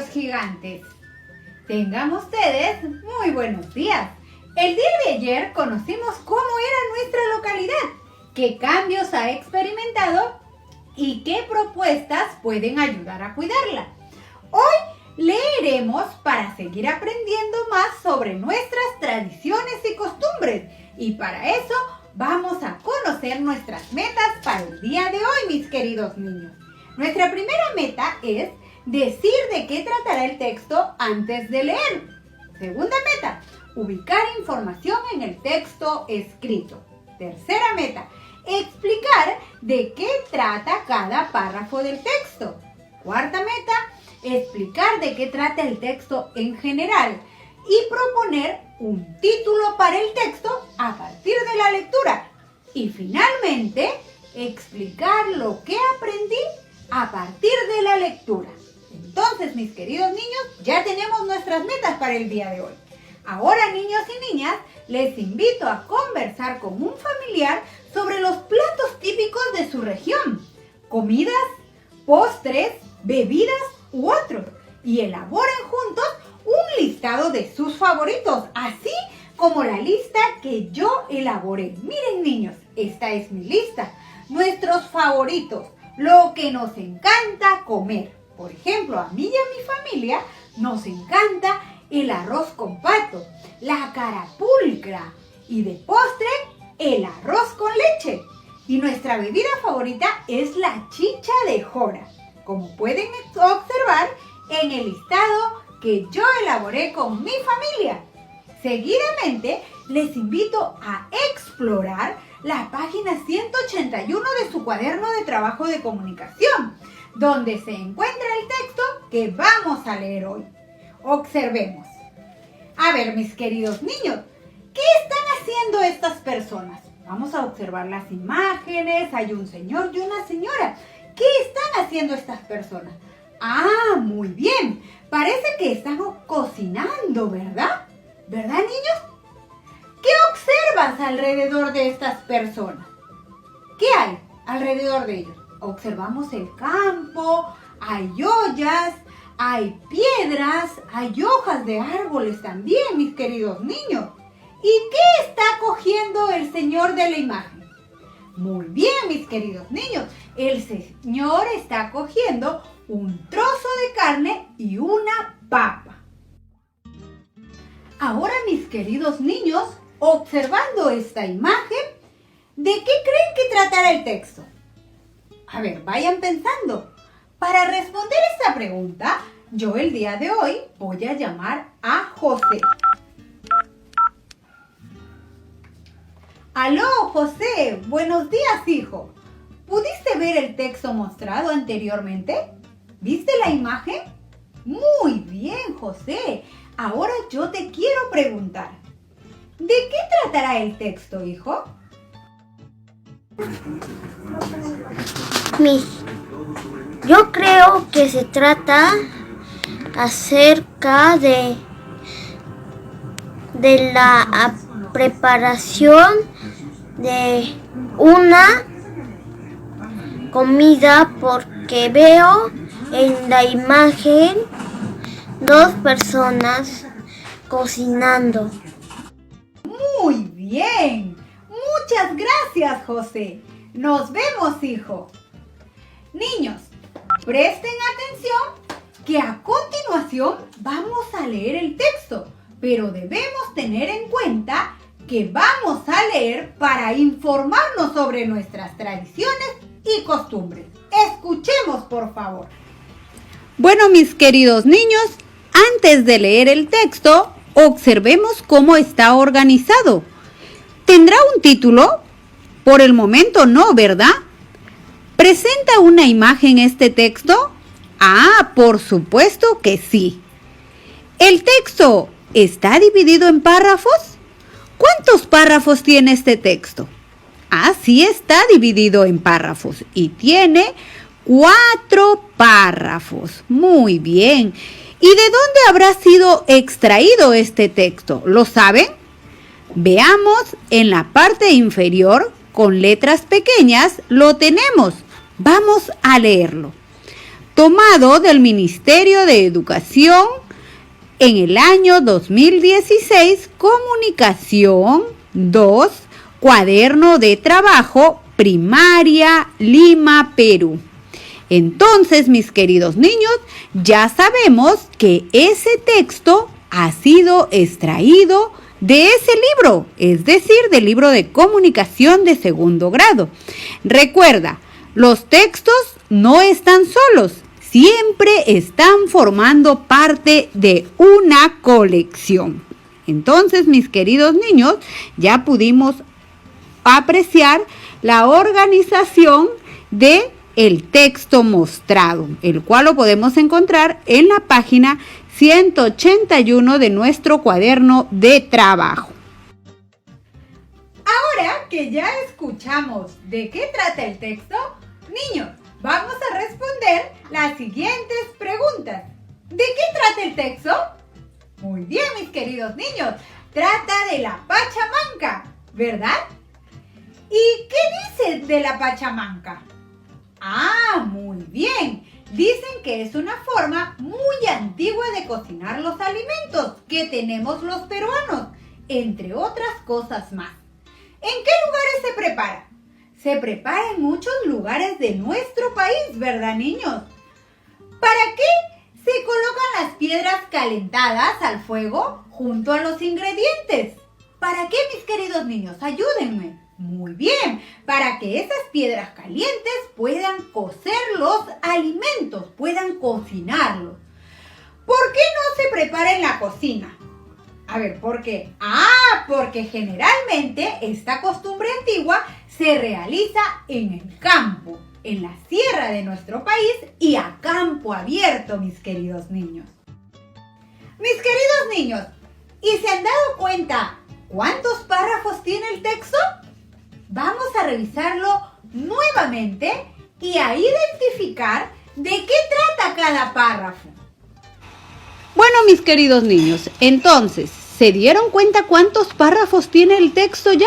pequeños gigantes. Tengan ustedes muy buenos días. El día de ayer conocimos cómo era nuestra localidad, qué cambios ha experimentado y qué propuestas pueden ayudar a cuidarla. Hoy leeremos para seguir aprendiendo más sobre nuestras tradiciones y costumbres, y para eso vamos a conocer nuestras metas para el día de hoy, mis queridos niños. Nuestra primera meta es decir de qué tratará el texto antes de leer. Segunda meta, ubicar información en el texto escrito. Tercera meta, explicar de qué trata cada párrafo del texto. Cuarta meta, explicar de qué trata el texto en general y proponer un título para el texto a partir de la lectura. Y finalmente, explicar lo que aprendí a partir de la lectura. Entonces, mis queridos niños, ya tenemos nuestras metas para el día de hoy. Ahora, niños y niñas, les invito a conversar con un familiar sobre los platos típicos de su región, comidas, postres, bebidas u otros, y elaboren juntos un listado de sus favoritos, así como la lista que yo elaboré. Miren, niños, esta es mi lista. Nuestros favoritos, lo que nos encanta comer. Por ejemplo, a mí y a mi familia nos encanta el arroz con pato, la carapulcra y de postre el arroz con leche. Y nuestra bebida favorita es la chicha de jora, como pueden observar en el listado que yo elaboré con mi familia. Seguidamente les invito a explorar la página 181 de su cuaderno de trabajo de comunicación, donde se encuentra el texto que vamos a leer hoy. Observemos. A ver, mis queridos niños, ¿qué están haciendo estas personas? Vamos a observar las imágenes. Hay un señor y una señora. ¿Qué están haciendo estas personas? Ah, muy bien. Parece que están cocinando, ¿verdad? ¿Verdad, niños? ¿Qué observas alrededor de estas personas? ¿Qué hay alrededor de ellos? Observamos el campo, hay ollas, hay piedras, hay hojas de árboles también, mis queridos niños. ¿Y qué está cogiendo el señor de la imagen? Muy bien, mis queridos niños, el señor está cogiendo un trozo de carne y una papa. Ahora, mis queridos niños, observando esta imagen, ¿de qué creen que tratará el texto? A ver, vayan pensando. Para responder esta pregunta, yo el día de hoy voy a llamar a José. Aló, José. Buenos días, hijo. ¿Pudiste ver el texto mostrado anteriormente? ¿Viste la imagen? Muy bien, José. Ahora yo te quiero preguntar, ¿de qué tratará el texto, hijo? Yo creo que se trata acerca de la preparación de una comida, porque veo en la imagen dos personas cocinando. Muy bien. Muchas gracias, José. Nos vemos, hijo. Niños, presten atención que a continuación vamos a leer el texto, pero debemos tener en cuenta que vamos a leer para informarnos sobre nuestras tradiciones y costumbres. Escuchemos, por favor. Bueno, mis queridos niños, antes de leer el texto, observemos cómo está organizado. ¿Tendrá un título? Por el momento no, ¿verdad? ¿Presenta una imagen este texto? Ah, por supuesto que sí. ¿El texto está dividido en párrafos? ¿Cuántos párrafos tiene este texto? Ah, sí está dividido en párrafos y tiene 4 párrafos. Muy bien. ¿Y de dónde habrá sido extraído este texto? ¿Lo saben? Veamos en la parte inferior, con letras pequeñas, lo tenemos. Vamos a leerlo. tomado del Ministerio de Educación en el año 2016, Comunicación 2, Cuaderno de Trabajo, Primaria, Lima, Perú. Entonces, mis queridos niños, ya sabemos que ese texto ha sido extraído de ese libro, es decir, del libro de comunicación de segundo grado. Recuerda, los textos no están solos, siempre están formando parte de una colección. Entonces, mis queridos niños, ya pudimos apreciar la organización de el texto mostrado, el cual lo podemos encontrar en la página 181 de nuestro cuaderno de trabajo. Ahora que ya escuchamos de qué trata el texto, niños, vamos a responder las siguientes preguntas. ¿De qué trata el texto? Muy bien, mis queridos niños, trata de la Pachamanca, ¿verdad? ¿Y qué dice de la Pachamanca? Ah, muy bien. Dicen que es una forma muy antigua de cocinar los alimentos que tenemos los peruanos, entre otras cosas más. ¿En qué lugares se prepara? Se prepara en muchos lugares de nuestro país, ¿verdad, niños? ¿Para qué se colocan las piedras calentadas al fuego junto a los ingredientes? ¿Para qué, mis queridos niños? Ayúdenme. Muy bien, para que esas piedras calientes puedan cocer los alimentos, puedan cocinarlos. ¿Por qué no se prepara en la cocina? A ver, ¿por qué? Porque generalmente esta costumbre antigua se realiza en el campo, en la sierra de nuestro país y a campo abierto, mis queridos niños. Mis queridos niños, ¿y se han dado cuenta cuántos párrafos tiene el texto? Vamos a revisarlo nuevamente y a identificar de qué trata cada párrafo. Bueno, mis queridos niños, entonces, ¿se dieron cuenta cuántos párrafos tiene el texto ya?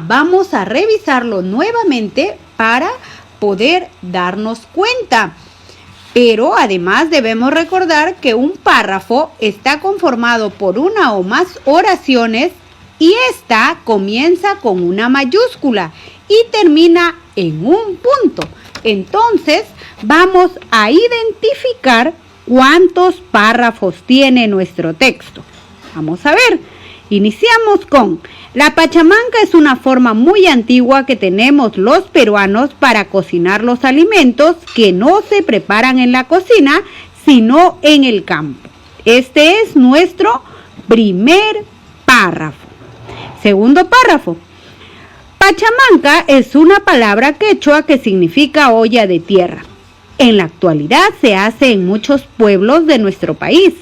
Vamos a revisarlo nuevamente para poder darnos cuenta. Pero además debemos recordar que un párrafo está conformado por una o más oraciones y esta comienza con una mayúscula y termina en un punto. Entonces, vamos a identificar cuántos párrafos tiene nuestro texto. Vamos a ver. Iniciamos con: la pachamanca es una forma muy antigua que tenemos los peruanos para cocinar los alimentos que no se preparan en la cocina, sino en el campo. Este es nuestro primer párrafo. Segundo párrafo. Pachamanca es una palabra quechua que significa olla de tierra. En la actualidad se hace en muchos pueblos de nuestro país.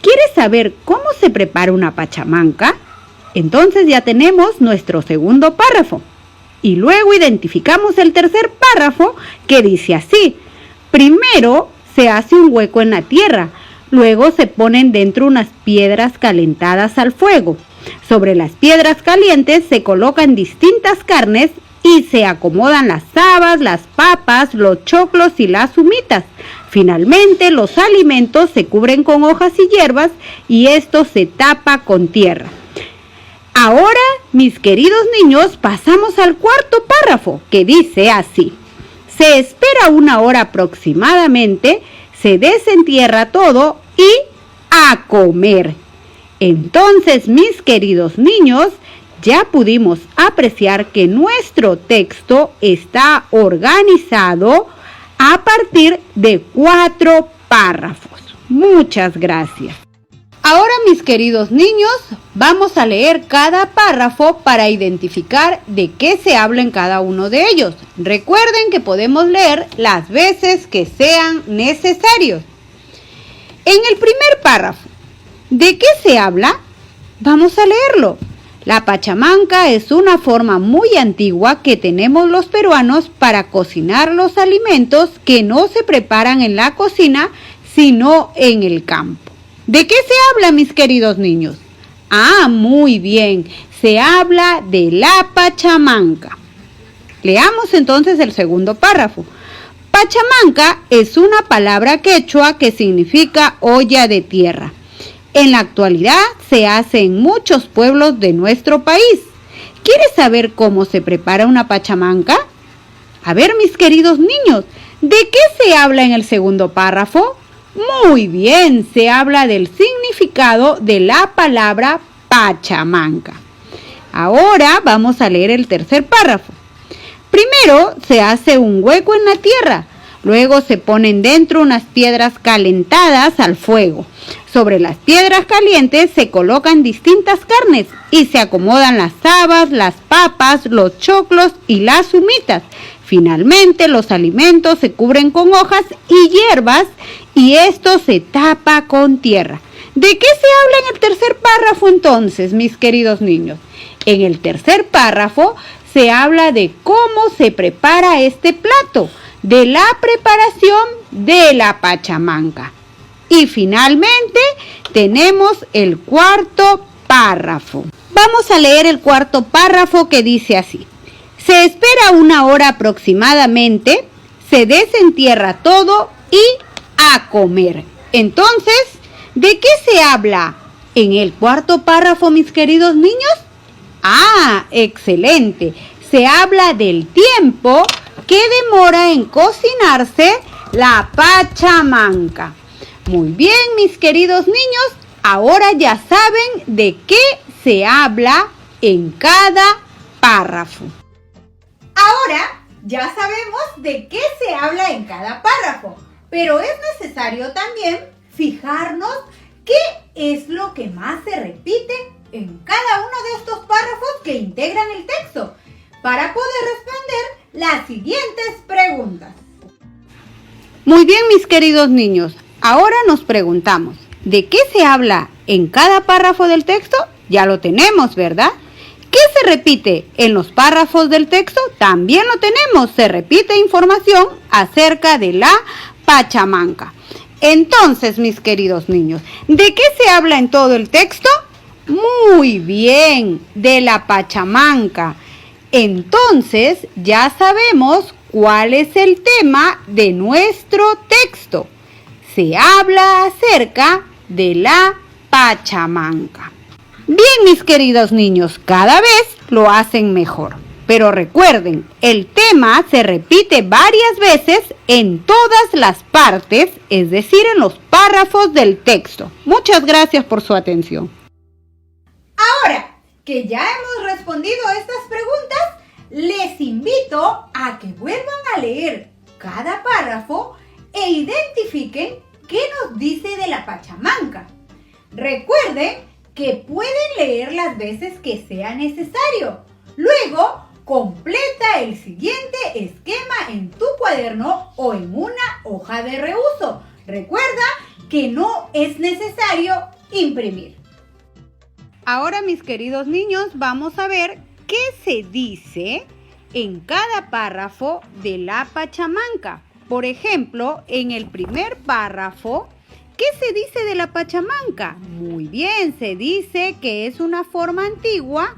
¿Quieres saber cómo se prepara una pachamanca? Entonces ya tenemos nuestro segundo párrafo. Y luego identificamos el tercer párrafo que dice así: primero se hace un hueco en la tierra, luego se ponen dentro unas piedras calentadas al fuego. Sobre las piedras calientes se colocan distintas carnes y se acomodan las habas, las papas, los choclos y las humitas. Finalmente, los alimentos se cubren con hojas y hierbas y esto se tapa con tierra. Ahora, mis queridos niños, pasamos al cuarto párrafo, que dice así: se espera 1 hora aproximadamente, se desentierra todo y a comer. Entonces, mis queridos niños, ya pudimos apreciar que nuestro texto está organizado a partir de 4 párrafos. Muchas gracias. Ahora, mis queridos niños, vamos a leer cada párrafo para identificar de qué se habla en cada uno de ellos. Recuerden que podemos leer las veces que sean necesarios. En el primer párrafo, ¿de qué se habla? Vamos a leerlo. La pachamanca es una forma muy antigua que tenemos los peruanos para cocinar los alimentos que no se preparan en la cocina, sino en el campo. ¿De qué se habla, mis queridos niños? Muy bien, se habla de la pachamanca. Leamos entonces el segundo párrafo. Pachamanca es una palabra quechua que significa olla de tierra. En la actualidad se hace en muchos pueblos de nuestro país. ¿Quieres saber cómo se prepara una pachamanca? A ver, mis queridos niños, ¿de qué se habla en el segundo párrafo? Muy bien, se habla del significado de la palabra pachamanca. Ahora vamos a leer el tercer párrafo. Primero se hace un hueco en la tierra, luego se ponen dentro unas piedras calentadas al fuego. Sobre las piedras calientes se colocan distintas carnes y se acomodan las habas, las papas, los choclos y las humitas. Finalmente los alimentos se cubren con hojas y hierbas y esto se tapa con tierra. ¿De qué se habla en el tercer párrafo entonces, mis queridos niños? En el tercer párrafo se habla de cómo se prepara este plato, de la preparación de la pachamanca. Y finalmente tenemos el cuarto párrafo. Vamos a leer el cuarto párrafo que dice así. Se espera 1 hora aproximadamente, se desentierra todo y a comer. Entonces, ¿de qué se habla en el cuarto párrafo, mis queridos niños? ¡Ah, excelente! Se habla del tiempo que demora en cocinarse la pachamanca. Muy bien, mis queridos niños, ahora ya saben de qué se habla en cada párrafo. Ahora ya sabemos de qué se habla en cada párrafo, pero es necesario también fijarnos qué es lo que más se repite en cada uno de estos párrafos que integran el texto, para poder responder las siguientes preguntas. Muy bien, mis queridos niños, ahora nos preguntamos, ¿de qué se habla en cada párrafo del texto? Ya lo tenemos, ¿verdad? ¿Qué se repite en los párrafos del texto? También lo tenemos, se repite información acerca de la pachamanca. Entonces, mis queridos niños, ¿de qué se habla en todo el texto? Muy bien, de la pachamanca. Entonces, ya sabemos cuál es el tema de nuestro texto. Se habla acerca de la pachamanca. Bien, mis queridos niños, cada vez lo hacen mejor. Pero recuerden, el tema se repite varias veces en todas las partes, es decir, en los párrafos del texto. Muchas gracias por su atención. Ahora que ya hemos respondido a estas preguntas, les invito a que vuelvan a leer cada párrafo e identifiquen qué nos dice de la pachamanca. Recuerden que pueden leer las veces que sea necesario. Luego, completa el siguiente esquema en tu cuaderno o en una hoja de reuso. Recuerda que no es necesario imprimir. Ahora, mis queridos niños, vamos a ver qué se dice en cada párrafo de la pachamanca. Por ejemplo, en el primer párrafo, ¿qué se dice de la pachamanca? Muy bien, se dice que es una forma antigua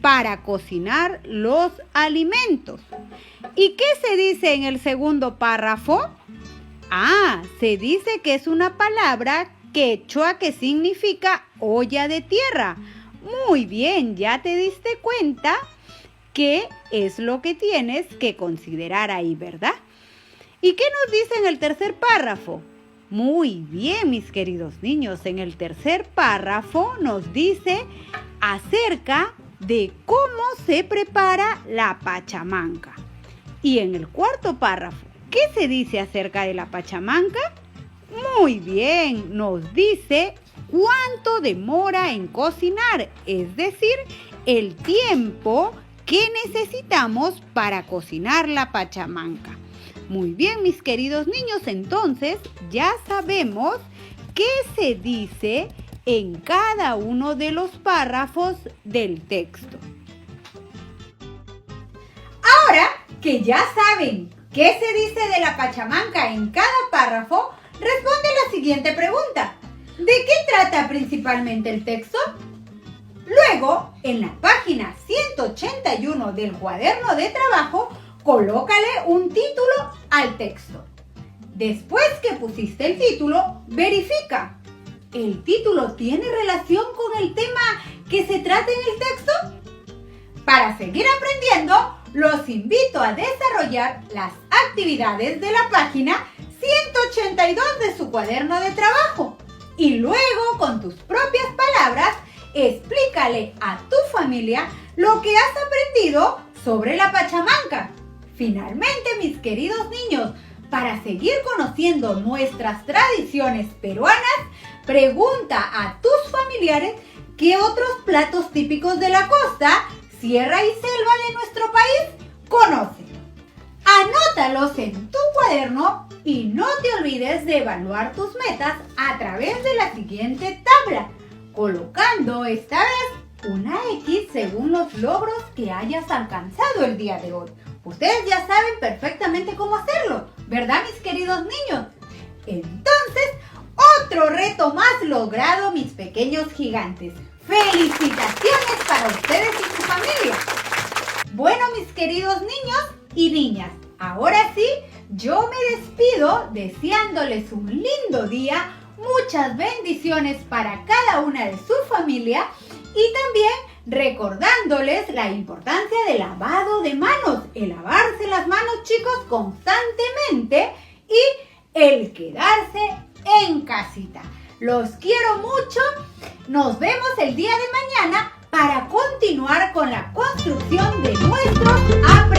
para cocinar los alimentos. ¿Y qué se dice en el segundo párrafo? Se dice que es una palabra quechua que significa olla de tierra. Muy bien, ya te diste cuenta qué es lo que tienes que considerar ahí, ¿verdad? ¿Y qué nos dice en el tercer párrafo? Muy bien, mis queridos niños, en el tercer párrafo nos dice acerca de cómo se prepara la pachamanca. Y en el cuarto párrafo, ¿qué se dice acerca de la pachamanca? Muy bien, nos dice cuánto demora en cocinar, es decir, el tiempo que necesitamos para cocinar la pachamanca. Muy bien, mis queridos niños, entonces ya sabemos qué se dice en cada uno de los párrafos del texto. Ahora que ya saben qué se dice de la pachamanca en cada párrafo, responde la siguiente pregunta. ¿De qué trata principalmente el texto? Luego, en la página 181 del cuaderno de trabajo, colócale un título al texto. Después que pusiste el título, verifica. ¿El título tiene relación con el tema que se trata en el texto? Para seguir aprendiendo, los invito a desarrollar las actividades de la página 182 de su cuaderno de trabajo y luego, con tus propias palabras, explícale a tu familia lo que has aprendido sobre la pachamanca. Finalmente, mis queridos niños, para seguir conociendo nuestras tradiciones peruanas, pregunta a tus familiares qué otros platos típicos de la costa, sierra y selva de nuestro país conocen. Anótalos en tu cuaderno y no te olvides de evaluar tus metas a través de la siguiente tabla, colocando esta vez una X según los logros que hayas alcanzado el día de hoy. Ustedes ya saben perfectamente cómo hacerlo, ¿verdad, mis queridos niños? Entonces, otro reto más logrado, mis pequeños gigantes. ¡Felicitaciones para ustedes y su familia! Bueno, mis queridos niños y niñas, ahora sí, yo me despido deseándoles un lindo día, muchas bendiciones para cada una de su familia y también recordándoles la importancia del lavado de manos, el lavarse las manos, chicos, constantemente y el quedarse en casita. Los quiero mucho. Nos vemos el día de mañana para continuar con la construcción de nuestros aprendizajes.